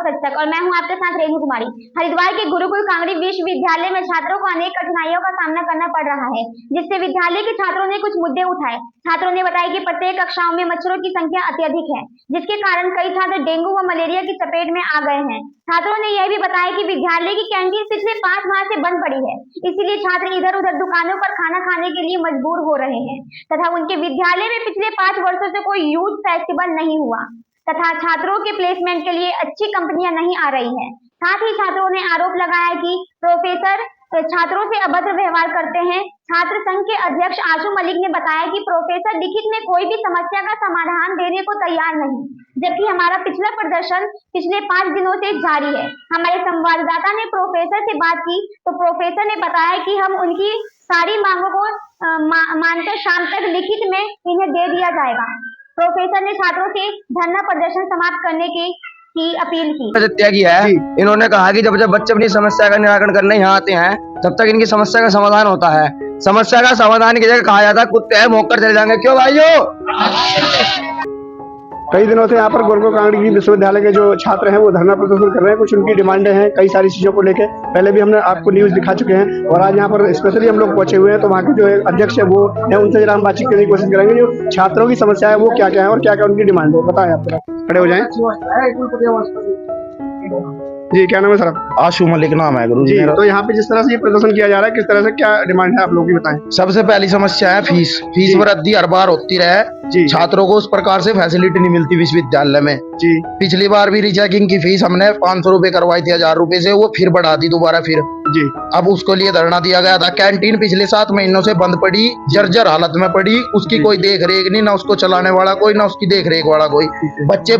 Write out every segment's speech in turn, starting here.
सच तक और मैं हूं आपके साथ रेणु कुमारी। हरिद्वार के गुरुकुल कांगड़ी विश्वविद्यालय में छात्रों को अनेक कठिनाइयों का सामना करना पड़ रहा है, जिससे विद्यालय के छात्रों ने कुछ मुद्दे उठाए। छात्रों ने बताया कि प्रत्येक कक्षाओं में मच्छरों की संख्या अत्यधिक है, जिसके कारण कई छात्र डेंगू व मलेरिया की चपेट में आ गए हैं। छात्रों ने यह भी बताया कि विद्यालय की कैंटीन पिछले 5 माह से बंद पड़ी है, इसीलिए छात्र इधर उधर दुकानों पर खाना खाने के लिए मजबूर हो रहे हैं तथा उनके विद्यालय में पिछले 5 वर्षों से कोई यूथ फेस्टिवल नहीं हुआ तथा छात्रों के प्लेसमेंट के लिए अच्छी कंपनियां नहीं आ रही हैं। साथ ही छात्रों ने आरोप लगाया कि प्रोफेसर छात्रों से अभद्र व्यवहार करते हैं। छात्र संघ के अध्यक्ष आशु मलिक ने बताया कि प्रोफेसर लिखित में कोई भी समस्या का समाधान देने को तैयार नहीं, जबकि हमारा पिछला प्रदर्शन पिछले 5 दिनों से जारी है। हमारे संवाददाता ने प्रोफेसर से बात की तो प्रोफेसर ने बताया कि हम उनकी सारी मांगों को मानकर शाम तक लिखित में इन्हें दे दिया जाएगा। प्रोफेसर ने छात्रों से धरना प्रदर्शन समाप्त करने की अपील की। त्याग किया है। इन्होंने कहा कि जब बच्चे अपनी समस्या का निराकरण करने यहाँ आते हैं तब तक इनकी समस्या का समाधान होता है। समस्या का समाधान की जगह कहा जाता है कुत्ते हैं भौंक कर चले जाएंगे। क्यों भाइयों? कई दिनों से यहाँ पर गुरुकुल कांगड़ी विश्वविद्यालय के जो छात्र हैं वो धरना प्रदर्शन कर रहे हैं। कुछ उनकी डिमांडें हैं कई सारी चीजों को लेकर। पहले भी हमने आपको न्यूज दिखा चुके हैं और आज यहाँ पर स्पेशली हम लोग पहुंचे हुए हैं तो वहाँ के जो अध्यक्ष है वो है, उनसे जरा हम बातचीत करने की कोशिश करेंगे। जो छात्रों की समस्या है वो क्या क्या है और क्या क्या उनकी डिमांड है, बताएं आप जरा। खड़े हो जाए जी। क्या नाम है सर? आशु मलिक नाम है गुरु जी। तो यहाँ पे जिस तरह से ये प्रदर्शन किया जा रहा है किस तरह से क्या डिमांड है आप लोगों की बताएं। सबसे पहली समस्या है फीस वृद्धि हर बार होती रहे। छात्रों को उस प्रकार से फैसिलिटी नहीं मिलती विश्वविद्यालय में जी। पिछली बार भी रीचेकिंग की फीस हमने 500 रुपए करवाई थी 1000 रुपए से, वो फिर बढ़ा दी दोबारा फिर जी। अब उसको लिए धरना दिया गया था। कैंटीन पिछले 7 महीनों से बंद पड़ी, जर्जर हालत में पड़ी। उसकी कोई देख रेख नहीं, ना उसको चलाने वाला कोई, ना उसकी देख रेख वाला कोई। बच्चे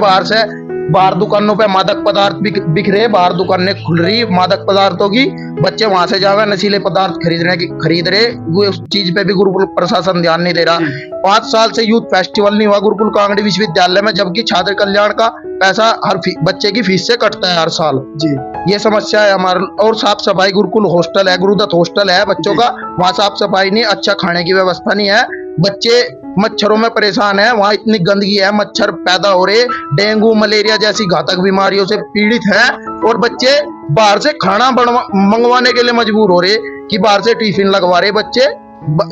बाहर दुकानों पे मादक पदार्थ बिक रहे, बाहर दुकानें खुल रही मादक पदार्थों की। बच्चे वहां से जाकर नशीले पदार्थ खरीद रहे। वो उस चीज पे भी गुरुकुल प्रशासन ध्यान नहीं दे रहा। 5 साल से यूथ फेस्टिवल नहीं हुआ गुरुकुल कांगड़ी विश्वविद्यालय में, जबकि छात्र कल्याण का पैसा हर बच्चे की फीस से कटता है हर साल जी। ये समस्या है हमारा। और साफ सफाई, गुरुकुल हॉस्टल है, गुरुदत्त हॉस्टल है बच्चों का, वहाँ साफ सफाई नहीं, अच्छा खाने की व्यवस्था नहीं है। बच्चे मच्छरों में परेशान है, वहाँ इतनी गंदगी है, मच्छर पैदा हो रहे, डेंगू मलेरिया जैसी घातक बीमारियों से पीड़ित हैं। और बच्चे बाहर से खाना मंगवाने के लिए मजबूर हो रहे कि बाहर से टिफिन लगवा रहे बच्चे।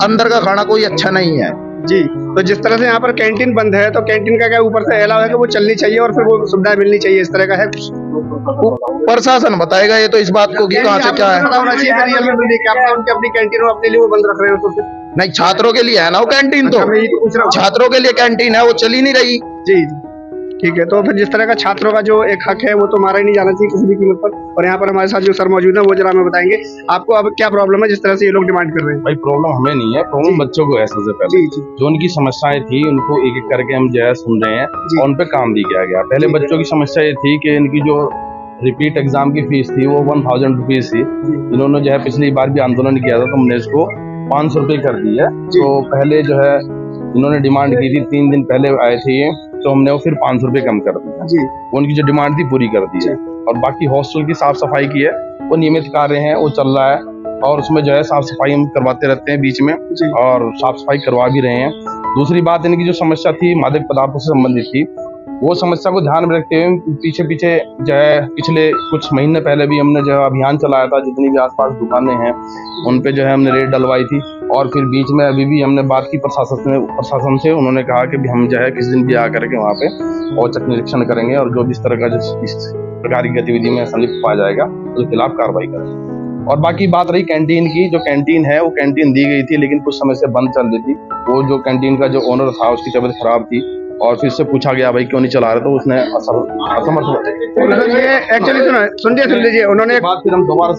अंदर का खाना कोई अच्छा नहीं है जी। तो जिस तरह से यहाँ पर कैंटीन बंद है तो कैंटीन का क्या ऊपर से अलाव है कि वो चलनी चाहिए और फिर वो सुविधाएं मिलनी चाहिए, इस तरह का है? प्रशासन बताएगा ये तो इस बात को कि कहाँ से क्या है। अपनी कैंटीन अपने लिए वो बंद रख रहे हो तो नहीं, छात्रों के लिए है ना वो कैंटीन। तो छात्रों के लिए कैंटीन है, वो चली नहीं रही जी। ठीक है, तो फिर जिस तरह का छात्रों का जो एक हक है वो तो मारा ही नहीं जाना चाहिए किसी भी कीमत पर। और यहाँ पर हमारे साथ जो सर मौजूद है वो जरा हमें बताएंगे आपको अब क्या प्रॉब्लम है जिस तरह से ये लोग डिमांड कर रहे हैं। भाई प्रॉब्लम हमें नहीं है, प्रॉब्लम बच्चों को है। सबसे पहले जो उनकी समस्याएं थी उनको एक एक करके हम जो है सुन रहे हैं और उन पे काम भी किया गया। पहले बच्चों की समस्या ये थी कि इनकी जो रिपीट एग्जाम की फीस थी वो 1000 रुपीज थी। इन्होंने जो है पिछली बार भी आंदोलन किया था तो हमने इसको 500 रुपए कर दी है। तो पहले जो है इन्होंने डिमांड की थी, 3 दिन पहले आए थे ये, तो हमने वो फिर 500 रुपए कम कर दिया जी। उनकी जो डिमांड थी पूरी कर दी है। और बाकी हॉस्टल की साफ सफाई की है, वो नियमित कार्य है, वो चल रहा है। और उसमें जो है साफ सफाई हम करवाते रहते हैं बीच में और साफ सफाई करवा भी रहे हैं। दूसरी बात, इनकी जो समस्या थी मादक पदार्थों से संबंधित थी, वो समस्या को ध्यान में रखते हुए पीछे जो है पिछले कुछ महीने पहले भी हमने जो है अभियान चलाया था। जितनी भी आसपास दुकानें हैं उन पे जो है हमने रेड डलवाई थी। और फिर बीच में अभी भी हमने बात की प्रशासन से, उन्होंने कहा कि हम जो है किस दिन भी आकर के वहाँ पे औचक निरीक्षण करेंगे और जो भी इस तरह का इस प्रकार की गतिविधि में संलिप्त पाया जाएगा उसके खिलाफ कार्रवाई करेंगे। और बाकी बात रही कैंटीन की, जो कैंटीन है वो कैंटीन दी गई थी लेकिन कुछ समय से बंद चल रही थी। वो जो कैंटीन का जो ओनर था उसकी तबीयत खराब थी और फिर से पूछा गया भाई क्यों नहीं चला रहे, तो उसने असमर्थ। सुन लीजिए उन्होंने बात फिर हम दोबारा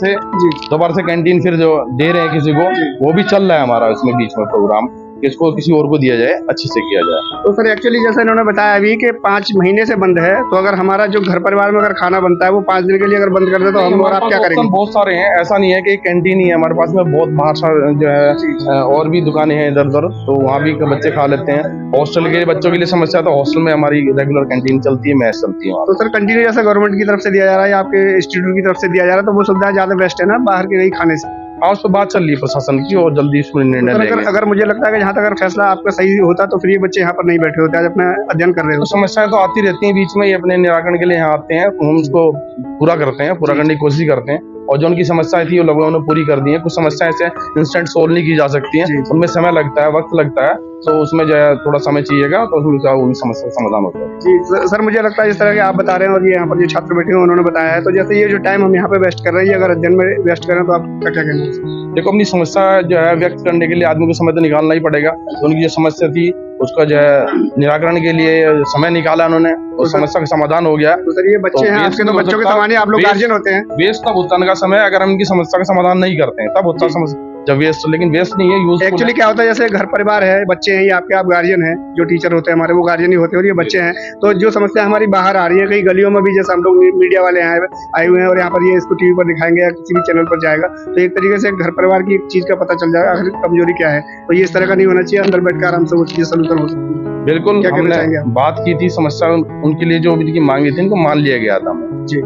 से कैंटीन फिर जो दे रहे हैं किसी को, वो भी चल रहा है हमारा इसमें बीच में प्रोग्राम कि इसको किसी और को दिया जाए, अच्छे से किया जाए। तो सर एक्चुअली जैसे इन्होंने बताया अभी कि 5 महीने से बंद है, तो अगर हमारा जो घर परिवार में अगर खाना बनता है वो 5 दिन के लिए अगर बंद कर दे तो हम और आप क्या करेंगे? बहुत सारे हैं, ऐसा नहीं है कि कैंटीन ही है हमारे पास में, बहुत बाहर जो है और भी दुकानें हैं इधर उधर, तो वहाँ भी बच्चे खा लेते हैं। हॉस्टल के बच्चों के लिए समस्या, तो हॉस्टल में हमारी रेगुलर कैंटीन चलती है, मैस चलती है। तो सर कंटिन्यू जैसे गवर्नमेंट की तरफ से दिया जा रहा है या आपके इंस्टीट्यूट की तरफ से दिया जा रहा है तो वो सुविधा ज्यादा बेस्ट है ना बाहर के नहीं खाने से? हाँ उस पर बात चल रही है प्रशासन की और जल्दी इसमें निर्णय लेंगे। अगर मुझे लगता है कि जहाँ तक अगर फैसला आपका सही होता तो फिर ये बच्चे यहाँ पर नहीं बैठे होते, आज अपना अध्ययन कर रहे तो हो। समस्याएं तो आती रहती हैं बीच में, ये अपने निराकरण के लिए यहाँ आते हैं, हम उसको पूरा करते हैं, पूरा करने की कोशिश करते हैं और जो उनकी समस्याएं थी वो लोगों ने पूरी कर दी है। कुछ समस्याएं ऐसे इंस्टेंट सोल्व नहीं की जा सकती हैं, उनमें समय लगता है, वक्त लगता है, तो उसमें जो है थोड़ा समय चाहिएगा तो उनका उनकी समस्या का समाधान होता है। जी सर, मुझे लगता है जिस तरह के आप बता रहे हैं और ये यहाँ पर जो छात्र बैठे हैं उन्होंने बताया है, तो जैसे ये जो टाइम हम यहाँ पे वेस्ट कर रहे हैं, ये अगर अध्ययन में वेस्ट करें तो आप क्या कहना है? देखो अपनी समस्या जो है व्यक्त करने के लिए आदमी को समय तो निकालना ही पड़ेगा। तो उनकी जो समस्या थी उसका जो है निराकरण के लिए समय निकाला उन्होंने और समस्या का समाधान हो गया। तो सर ये बच्चे हैं आपके, तो बच्चों के समान ही आप लोग गार्जियन होते हैं। वेस्ट तब होता है समय, अगर हम इनकी समस्या का समाधान नहीं करते हैं तब होता समस्या जब वेस्ट, लेकिन वेस्ट नहीं है, यूजफुल। एक्चुअली क्या होता है, जैसे घर परिवार है, बच्चे हैं, ये आपके आप गार्जियन हैं, जो टीचर होते हैं हमारे वो गार्जियन ही होते हैं और ये बच्चे हैं। तो जो समस्या हमारी बाहर आ रही है कई गलियों में भी, जैसे हम लोग मीडिया वाले आए हुए हैं और यहाँ पर ये इसको टीवी पर दिखाएंगे या किसी भी चैनल पर जाएगा, तो एक तरीके से घर परिवार की एक चीज का पता चल जाएगा आखिर कमजोरी क्या है। तो ये इस तरह का नहीं होना चाहिए, अंदर बैठकर आराम से वो चीजें सोल्यूशन हो सकती है। बिल्कुल, क्या कहना चाहेंगे आप? बात की थी समस्या उनके लिए, जो उनकी मांगी थी उनको मान लिया गया था जी,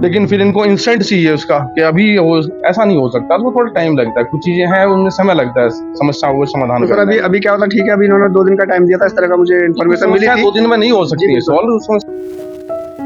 लेकिन फिर इनको इंस्टेंट चाहिए उसका कि अभी ऐसा नहीं हो सकता, तो थोड़ा टाइम लगता है, कुछ चीजें हैं उनमें समय लगता है समस्याओं को समाधान तो सर अभी क्या होता है, ठीक है, अभी इन्होंने 2 दिन का टाइम दिया था, इस तरह का मुझे इन्फॉर्मेशन मिली थी। 2 दिन में नहीं हो सकती है सॉल्व।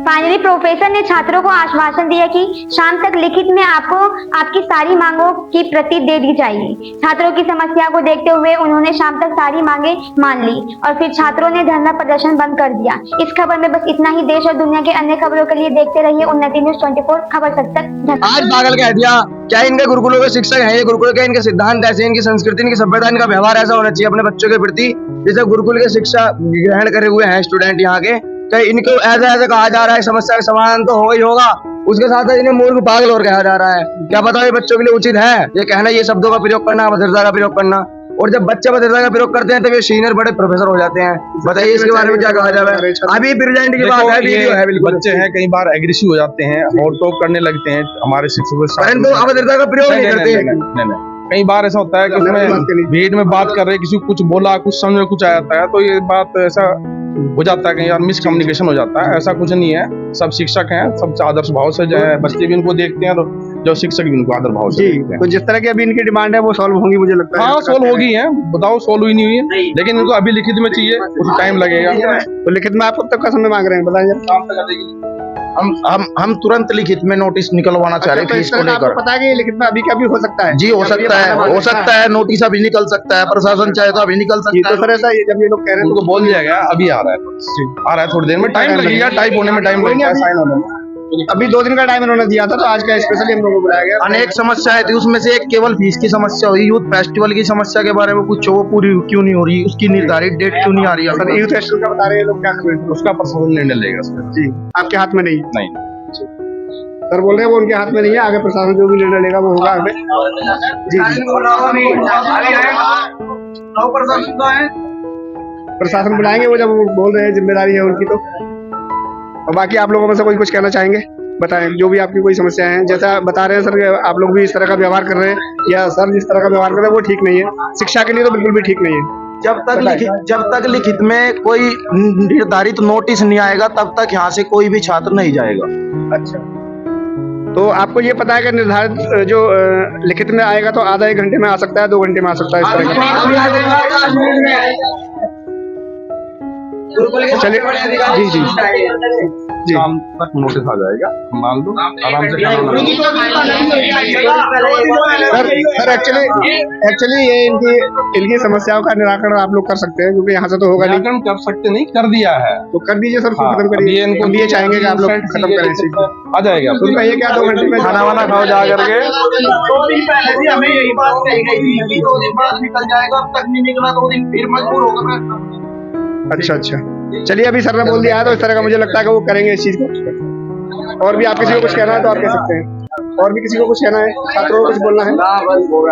फाइनली प्रोफेसर ने छात्रों को आश्वासन दिया कि शाम तक लिखित में आपको आपकी सारी मांगों की प्रति दे दी जाएगी। छात्रों की समस्या को देखते हुए उन्होंने शाम तक सारी मांगे मान ली और फिर छात्रों ने धरना प्रदर्शन बंद कर दिया। इस खबर में बस इतना ही। देश और दुनिया के अन्य खबरों के लिए देखते रहिए उन्नति न्यूज 24 खबर सच तक। आज पागल कह दिया, क्या इनके गुरुकुलों के शिक्षक हैं, ये गुरुकुल के इनके सिद्धांत ऐसे, इनकी संस्कृति, इनकी सभ्यता, इनका व्यवहार ऐसा होना चाहिए अपने बच्चों के प्रति जैसे गुरुकुल के शिक्षा ग्रहण करे हुए हैं स्टूडेंट यहाँ के। तो इनको ऐसा कहा जा रहा है समस्या का समाधान तो ही होगा, उसके साथ इन्हें मूर्ख पागल और कहा जा रहा है। क्या पता ये बच्चों के लिए उचित है ये कहना, ये शब्दों का प्रयोग करना, अभद्रता का प्रयोग करना। और जब बच्चे अभद्रता का प्रयोग करते हैं तब ये सीनियर बड़े प्रोफेसर हो जाते हैं। बताइए इसके बारे में क्या कहा जाए। अभी प्रेजेंट की बात है, वीडियो है, बिल्कुल बच्चे हैं कई बार एग्रेसिव हो जाते हैं और टॉक करने लगते हैं हमारे शिक्षकों के साथ, अभद्रता का प्रयोग नहीं करते। कई बार ऐसा होता है कि उसमें भीड़ में बात कर रहे, किसी को कुछ बोला, कुछ समझ में कुछ आ जाता है, तो ये बात ऐसा हो जाता है कहीं यार मिसकम्युनिकेशन हो जाता है। ऐसा कुछ नहीं है, सब शिक्षक हैं, सब आदर्श भाव से जो है बच्चे भी उनको देखते हैं, तो जो शिक्षक भी उनको आदर भाव से देखते हैं। तो जिस तरह की अभी इनकी डिमांड है वो सॉल्व होंगी मुझे लगता है। हाँ सोल्व होगी है, बताओ सोल्व हुई नहीं हुई है, लेकिन इनको अभी लिखित में चाहिए, कुछ टाइम लगेगा। तो लिखित में आप कब तक का समय मांग रहे हैं बताइए। हम तुरंत लिखित में नोटिस निकलवाना चाह रहे हैं फीस को लेकर। पता है कि लिखित में अभी क्या भी हो सकता है? जी हो सकता है, नोटिस अभी निकल सकता है, प्रशासन चाहे तो अभी निकल सकता है। तो सर ऐसा जब ये लोग कह रहे हैं उनको बोल दिया गया अभी आ रहा है थोड़ी देर में, टाइम लगेगा, टाइप होने में टाइम लगेगा, साइन होने में। अभी 2 दिन का टाइम इन्होंने दिया था, तो आज का स्पेशली हम लोगों को बुलाया गया। अनेक समस्याएं थी, उसमें से एक केवल फीस की समस्या हुई। यूथ फेस्टिवल की समस्या के बारे में पूछो, वो पूरी क्यों नहीं हो रही, उसकी निर्धारित डेट क्यों नहीं आ रही है? सर यूथ फेस्टिवल का बता रहे हैं लोग, क्या कर रहे हैं? उसका प्रशासन निर्णय लेगा जी, आपके हाथ में नहीं? नहीं सर बोल रहे हैं वो उनके हाथ में नहीं है, आगे प्रशासन जो भी निर्णय लेगा वो होगा आगे। जी प्रशासन बुलाएंगे वो, जब वो बोल रहे हैं जिम्मेदारी है उनकी। तो और बाकी आप लोगों में से कोई कुछ कहना चाहेंगे? बताएं जो भी आपकी कोई समस्या है। जैसा बता रहे हैं सर, आप लोग भी इस तरह का व्यवहार कर रहे हैं या सर जिस तरह का व्यवहार कर रहे हैं वो ठीक नहीं है, शिक्षा के लिए तो बिल्कुल भी ठीक नहीं है। जब तक लिखित में कोई निर्धारित नोटिस नहीं आएगा तब तक यहाँ से कोई भी छात्र नहीं जाएगा। अच्छा, तो आपको ये पता है कि निर्धारित जो लिखित में आएगा तो आधा 1 घंटे में आ सकता है, 2 घंटे में आ सकता है, इस तरह का? चलिए जी जी जी शाम तक नोटिस आ जाएगा, मान लो आराम से। सर एक्चुअली ये इनकी समस्याओं का निराकरण आप लोग कर सकते हैं, क्योंकि यहाँ से तो होगा नहीं। निराकरण कर सकते नहीं, कर दिया है तो कर दीजिए सर, हाँ, खत्म करिए। इनको हम ये चाहेंगे कि आप लोग खत्म करें इसी को। आ जाएगा। तो ये क्या 2 घंटे में खाना वाना खाओ जा करके। 2 दिन पहले भी हमें यही बात कही गई थी, अभी 2 दिन बाद निकल जाएगा, अब तक नहीं निकला, 2 दिन फिर मजबूर होगा। अच्छा, चलिए अभी सर ने बोल दिया है तो इस तरह का मुझे लगता है कि वो करेंगे इस चीज को। और भी आप किसी को कुछ कहना है तो आप कह सकते हैं। और भी किसी को कुछ कहना है, छात्रों को कुछ बोलना है?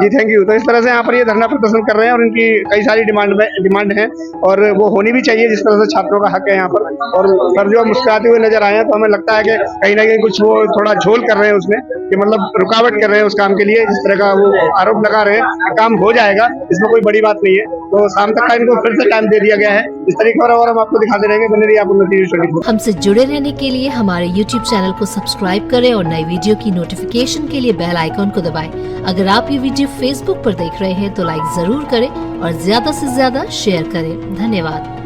जी थैंक यू। तो इस तरह से यहाँ पर ये धरना प्रदर्शन कर रहे हैं और इनकी कई सारी डिमांड है और वो होनी भी चाहिए, जिस तरह से छात्रों का हक है यहाँ पर। और सर जो मुस्कुराते हुए नजर आए हैं तो हमें लगता है कि कहीं ना कहीं कुछ वो थोड़ा झोल कर रहे हैं उसमें, कि मतलब रुकावट कर रहे हैं उस काम के लिए, जिस तरह का वो आरोप लगा रहे हैं। काम हो जाएगा, इसमें कोई बड़ी बात नहीं है। तो शाम तक का इनको फिर से टाइम दे दिया गया है। इस तरीके और हम आपको दिखाते रहेंगे। बने रहिए आप उन्नति न्यूज़ 24। हमसे जुड़े रहने के लिए हमारे YouTube चैनल को सब्सक्राइब करें और नई वीडियो की नोटिफिकेशन के लिए बेल आइकॉन को दबाएं। अगर आप ये वीडियो Facebook पर देख रहे हैं तो लाइक जरूर करें और ज्यादा से ज्यादा शेयर करें। धन्यवाद।